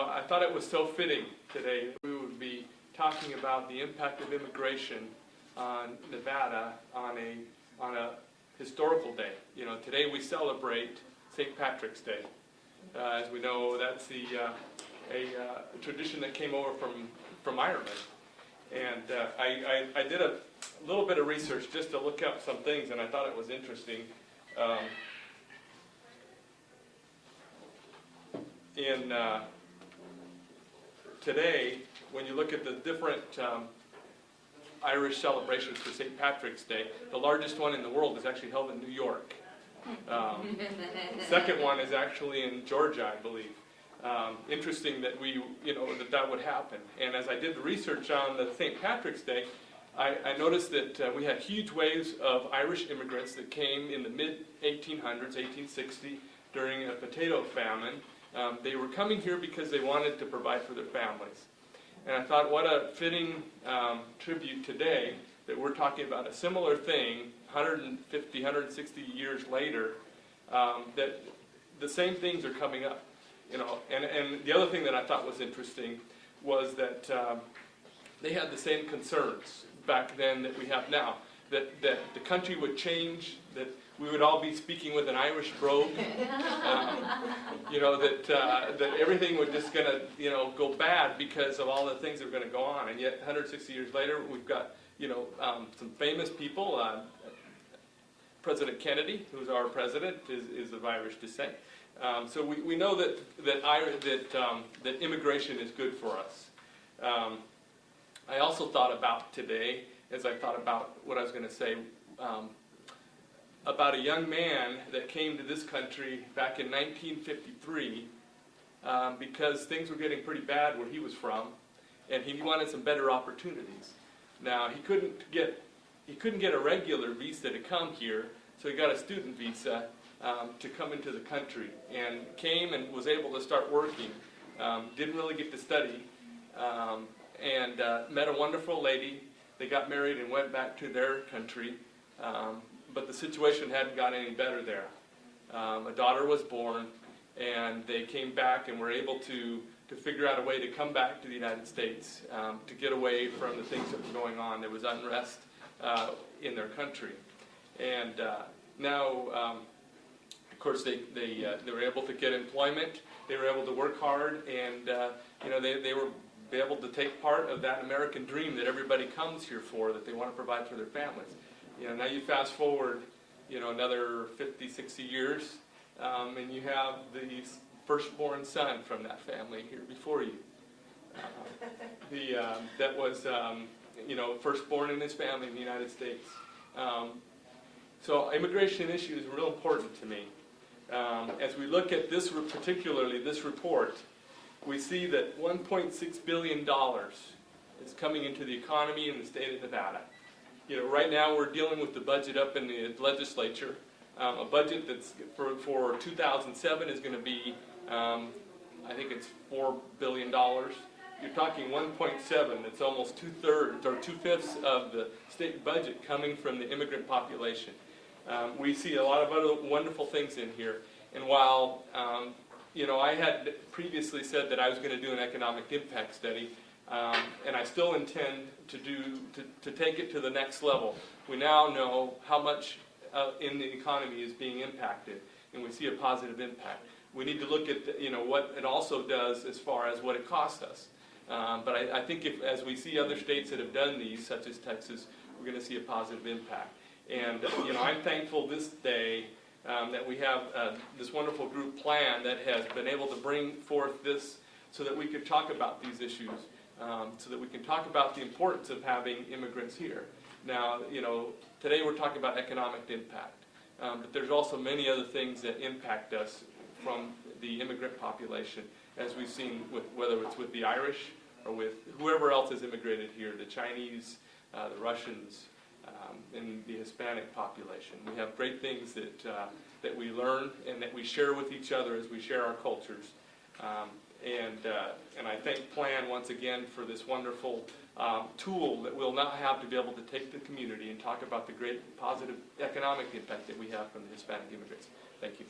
I thought it was so fitting today that we would be talking about the impact of immigration on Nevada on a historical day. You know, today we celebrate St. Patrick's Day. As we know, that's a tradition that came over from Ireland. And I did a little bit of research just to look up some things, and I thought it was interesting. Today, when you look at the different Irish celebrations for St. Patrick's Day, the largest one in the world is actually held in New York. Second one is actually in Georgia, I believe. Interesting that that would happen. And as I did the research on the St. Patrick's Day, I noticed that we had huge waves of Irish immigrants that came in the mid-1800s, 1860, during a potato famine. They were coming here because they wanted to provide for their families. And I thought, what a fitting tribute today that we're talking about a similar thing 150, 160 years later, that the same things are coming up. You know, and the other thing that I thought was interesting was that they had the same concerns back then that we have now, that the country would change, that we would all be speaking with an Irish brogue, you know, that everything was just going to, go bad because of all the things that were going to go on. And yet 160 years later, we've got, some famous people. President Kennedy, who's our president, is of Irish descent. So we know that immigration is good for us. I also thought about today, as I thought about what I was going to say, about a young man that came to this country back in 1953 because things were getting pretty bad where he was from, and he wanted some better opportunities. Now he couldn't get a regular visa to come here, so he got a student visa to come into the country, and came and was able to start working. Didn't really get to study, and met a wonderful lady. They got married and went back to their country, but the situation hadn't gotten any better there. A daughter was born, and they came back and were able to figure out a way to come back to the United States, to get away from the things that were going on. There was unrest in their country. And now, of course, they were able to get employment. They were able to work hard, and they were able to take part of that American dream that everybody comes here for, that they want to provide for their families. Now you fast forward, another 50, 60 years, and you have the firstborn son from that family here before you. That was, firstborn in his family in the United States. So immigration issue is real important to me. As we look at this, particularly this report, we see that $1.6 billion is coming into the economy in the state of Nevada. Right now we're dealing with the budget up in the legislature. A budget that's for 2007 is going to be, I think it's $4 billion. You're talking 1.7. That's almost 2/3 or 2/5 of the state budget coming from the immigrant population. We see a lot of other wonderful things in here. And while I had previously said that I was going to do an economic impact study, and I still intend to take it to the next level. We now know how much in the economy is being impacted, and we see a positive impact. We need to look at what it also does as far as what it costs us. But I think as we see other states that have done these, such as Texas, we're going to see a positive impact. And I'm thankful this day that we have this wonderful group plan that has been able to bring forth this so that we could talk about these issues, so that we can talk about the importance of having immigrants here. Now, today we're talking about economic impact, but there's also many other things that impact us from the immigrant population, as we've seen whether it's with the Irish or with whoever else has immigrated here, the Chinese, the Russians, and the Hispanic population. We have great things that we learn and that we share with each other as we share our cultures. And I thank Plan once again for this wonderful tool that we'll now have to be able to take to the community and talk about the great positive economic impact that we have from the Hispanic immigrants. Thank you.